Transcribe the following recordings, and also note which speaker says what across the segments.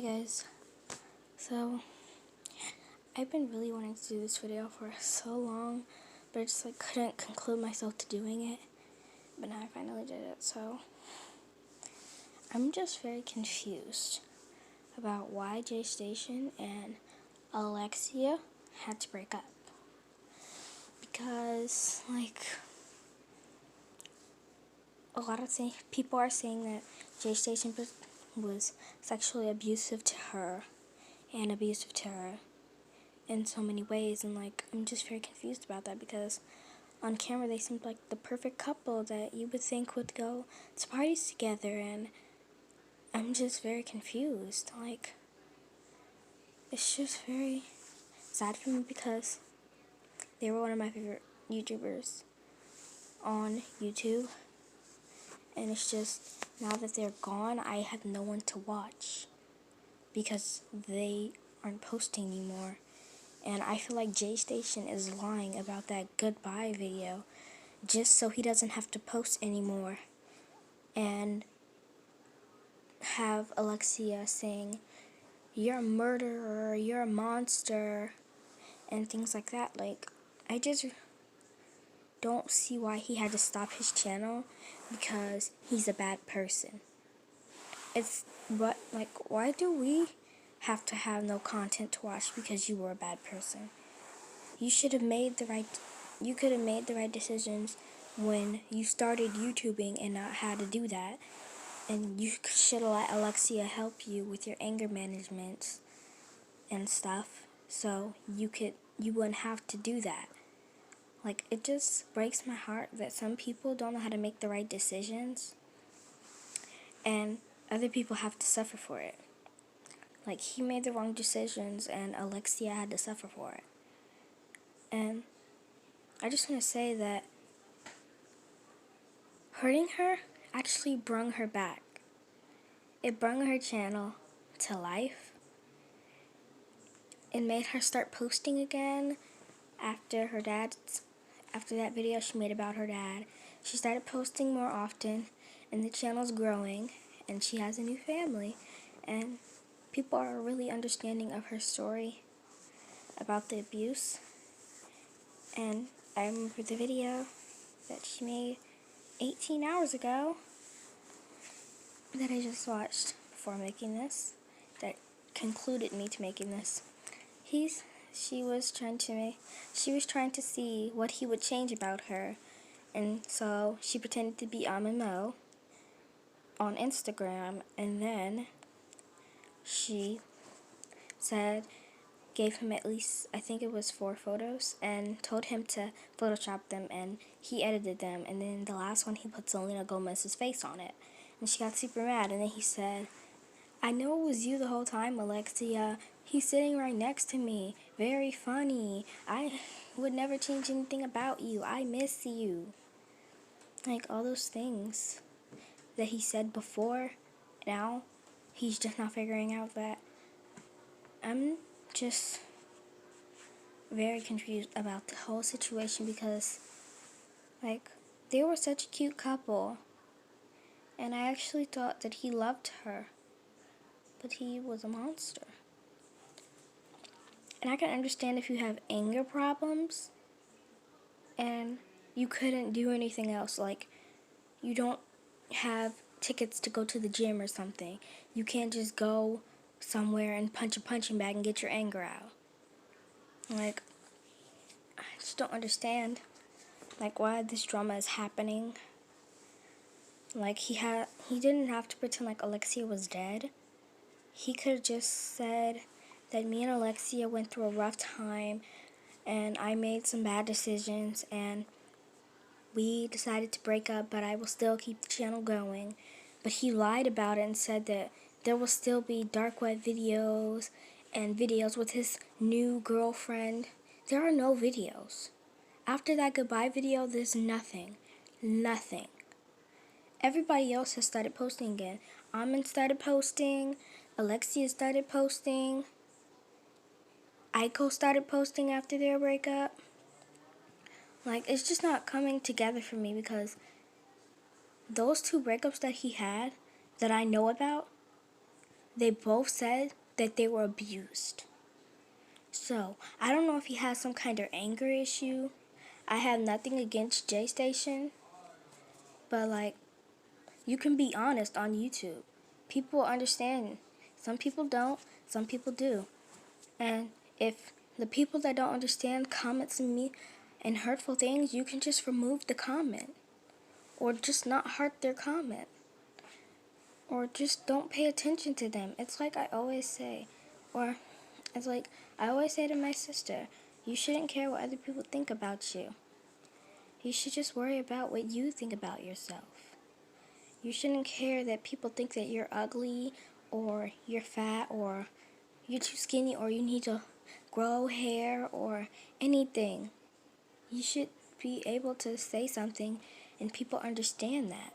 Speaker 1: Guys, so I've been really wanting to do this video for so long, but I just couldn't conclude myself to doing it, but now I finally did it. So I'm just very confused about why Jaystation and Alexia had to break up, because a lot of people are saying that Jaystation was sexually abusive to her and abusive to her in so many ways, and I'm just very confused about that, because on camera they seemed like the perfect couple that you would think would go to parties together, and I'm just very confused. It's just very sad for me, because they were one of my favorite YouTubers on YouTube, and it's just, now that they're gone, I have no one to watch because they aren't posting anymore. And I feel like Jaystation is lying about that goodbye video just so he doesn't have to post anymore and have Alexia saying, "You're a murderer, you're a monster," and things like that. I just don't see why he had to stop his channel because he's a bad person. Why do we have to have no content to watch because you were a bad person? You could have made the right decisions when you started YouTubing and not had to do that. And you should have let Alexia help you with your anger management and stuff, so you wouldn't have to do that. It just breaks my heart that some people don't know how to make the right decisions, and other people have to suffer for it. He made the wrong decisions, and Alexia had to suffer for it. And I just want to say that hurting her actually brung her back. It brung her channel to life. It made her start posting again after that video she made about her dad. She started posting more often, and the channel's growing, and she has a new family, and people are really understanding of her story about the abuse. And I remember the video that she made 18 hours ago that I just watched before making this, that concluded me to making this. She was trying to see what he would change about her, and so she pretended to be MMO on Instagram, and then she gave him at least, I think it was 4 photos, and told him to Photoshop them, and he edited them, and then the last one he put Selena Gomez's face on it, and she got super mad, and then he said, "I know it was you the whole time, Alexia. He's sitting right next to me. Very funny. I would never change anything about you. I miss you." All those things that he said before, now he's just not figuring out that. I'm just very confused about the whole situation, because they were such a cute couple, and I actually thought that he loved her, but he was a monster. And I can understand if you have anger problems and you couldn't do anything else, you don't have tickets to go to the gym or something. You can't just go somewhere and punch a punching bag and get your anger out. I just don't understand why this drama is happening. He didn't have to pretend like Alexia was dead. He could have just said that me and Alexia went through a rough time, and I made some bad decisions, and we decided to break up, but I will still keep the channel going. But he lied about it and said that there will still be dark web videos and videos with his new girlfriend. There are no videos. After that goodbye video, there's nothing. Nothing. Everybody else has started posting again. Amin started posting. Alexia started posting. Aiko started posting after their breakup. It's just not coming together for me, because those 2 breakups that he had, that I know about, they both said that they were abused. So, I don't know if he has some kind of anger issue. I have nothing against Jaystation, but like, you can be honest on YouTube. People understand. Some people don't, some people do. And if the people that don't understand comments in me and hurtful things, you can just remove the comment. Or just not heart their comment. Or just don't pay attention to them. It's like I always say. Or it's like I always say to my sister, you shouldn't care what other people think about you. You should just worry about what you think about yourself. You shouldn't care that people think that you're ugly or you're fat or you're too skinny or you need to grow hair or anything. You should be able to say something and people understand that.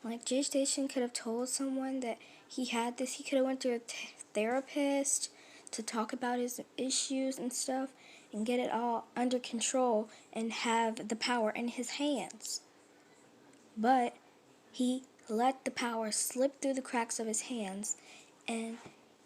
Speaker 1: Like Jay Station could have told someone that he had this. He could have went to a therapist to talk about his issues and stuff and get it all under control and have the power in his hands. But he let the power slip through the cracks of his hands and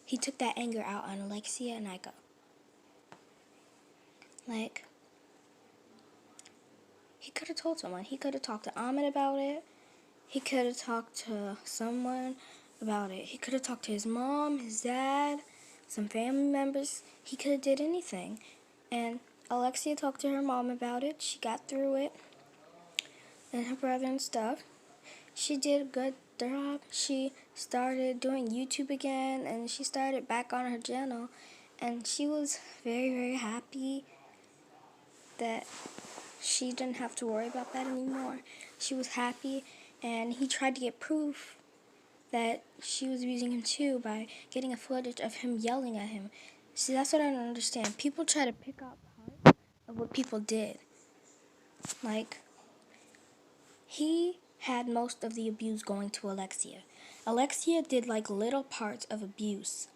Speaker 1: he took that anger out on Alexia and Ika. Like, he could have told someone. He could have talked to Ahmed about it. He could have talked to someone about it. He could have talked to his mom, his dad, some family members. He could have did anything. And Alexia talked to her mom about it. She got through it. And her brother and stuff. She did a good job. She started doing YouTube again. And she started back on her channel. And she was very, very happy that she didn't have to worry about that anymore. She was happy. And he tried to get proof that she was abusing him too by getting a footage of him yelling at him. See, that's what I don't understand. People try to pick out parts of what people did. Like, he had most of the abuse going to Alexia. Alexia did like little parts of abuse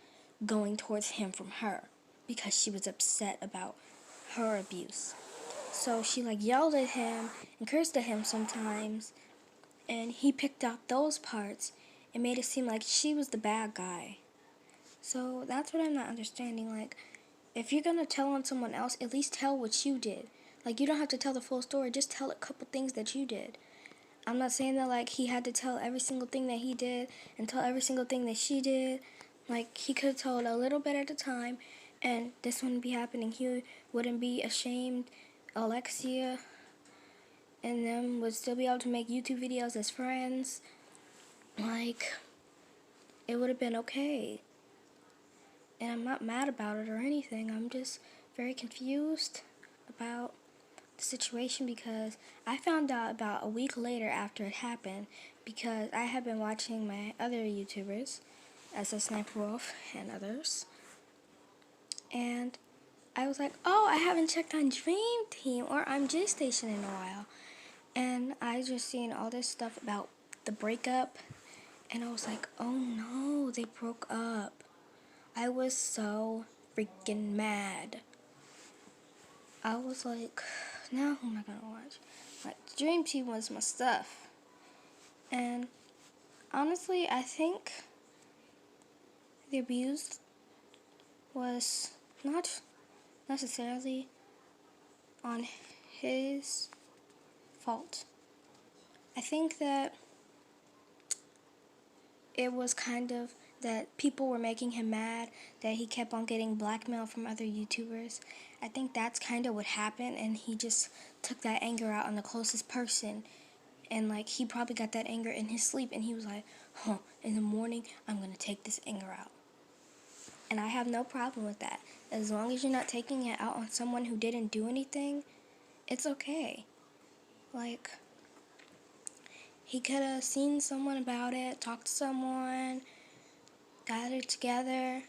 Speaker 1: going towards him from her because she was upset about her abuse. So she like yelled at him and cursed at him sometimes. And he picked out those parts and made it seem like she was the bad guy. So that's what I'm not understanding. Like, if you're gonna tell on someone else, at least tell what you did. Like, you don't have to tell the full story, just tell a couple things that you did. I'm not saying that, like, he had to tell every single thing that he did and tell every single thing that she did. Like, he could have told a little bit at a time, and this wouldn't be happening. He wouldn't be ashamed. Alexia and them would still be able to make YouTube videos as friends. Like, it would have been okay. And I'm not mad about it or anything. I'm just very confused about the situation because I found out about a week later after it happened because I had been watching my other YouTubers, as a Sniper Wolf and others. And I was like, oh, I haven't checked on Dream Team or on Jaystation in a while. And I just seen all this stuff about the breakup. And I was like, oh no, they broke up. I was so freaking mad. I was like, now who am I gonna watch? Like, Dream Team was my stuff. And honestly, I think the abuse was not necessarily on his fault. I think that it was kind of that people were making him mad, that he kept on getting blackmail from other YouTubers. I think that's kind of what happened, and he just took that anger out on the closest person. And, like, he probably got that anger in his sleep, and he was like, in the morning, I'm going to take this anger out. And I have no problem with that. As long as you're not taking it out on someone who didn't do anything, it's okay. Like, he could have seen someone about it, talked to someone, got it together,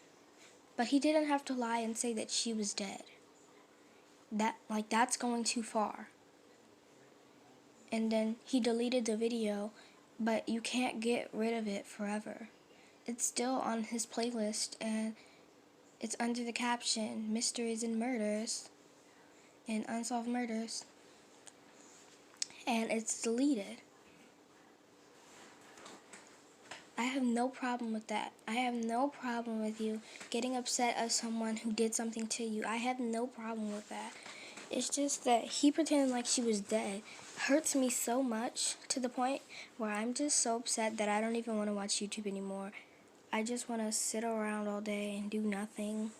Speaker 1: but he didn't have to lie and say that she was dead. That's going too far. And then he deleted the video, but you can't get rid of it forever. It's still on his playlist, and it's under the caption, Mysteries and Murders, and Unsolved Murders, and it's deleted. I have no problem with that. I have no problem with you getting upset at someone who did something to you. I have no problem with that. It's just that he pretended like she was dead. Hurts me so much to the point where I'm just so upset that I don't even want to watch YouTube anymore. I just want to sit around all day and do nothing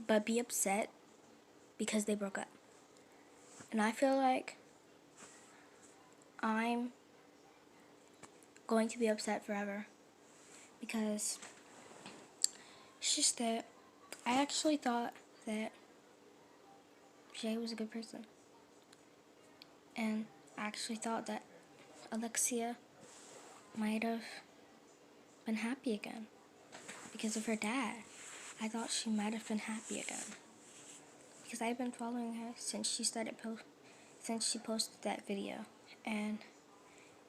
Speaker 1: but be upset because they broke up. And I feel like I'm going to be upset forever because it's just that I actually thought that Jay was a good person. And I actually thought that Alexia might have been happy again because of her dad. I thought she might have been happy again because I've been following her since she posted that video, and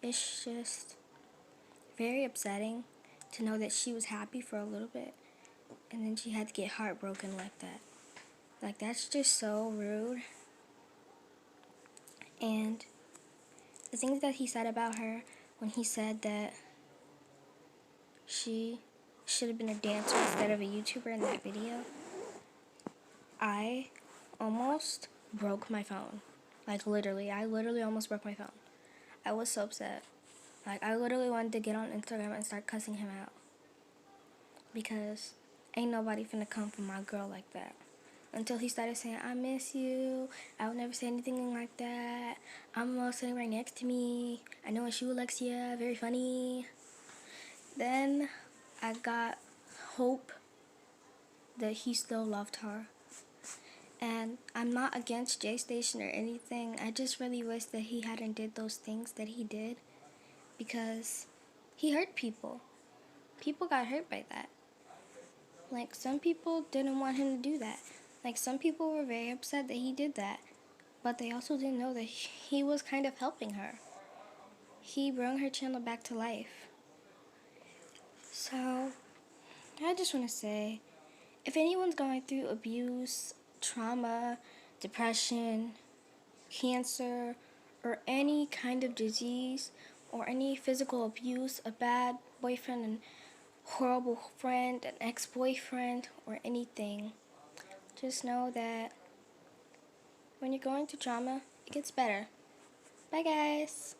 Speaker 1: it's just very upsetting to know that she was happy for a little bit and then she had to get heartbroken like that. Like, that's just so rude. And the things that he said about her when he said that she should have been a dancer instead of a YouTuber in that video, I almost broke my phone. Like, literally, I literally almost broke my phone. I was so upset. Like, I literally wanted to get on Instagram and start cussing him out. Because ain't nobody finna come for my girl like that. Until he started saying, I miss you. I would never say anything like that. I'm sitting right next to me. I know it's you, Alexia. Very funny. Then I got hope that he still loved her. And I'm not against Jaystation or anything. I just really wish that he hadn't did those things that he did. Because he hurt people. People got hurt by that. Like, some people didn't want him to do that. Like, some people were very upset that he did that. But they also didn't know that he was kind of helping her. He brought her channel back to life. So, I just want to say, if anyone's going through abuse, trauma, depression, cancer, or any kind of disease, or any physical abuse, a bad boyfriend and horrible friend, an ex-boyfriend, or anything, just know that when you're going through trauma, it gets better. Bye, guys.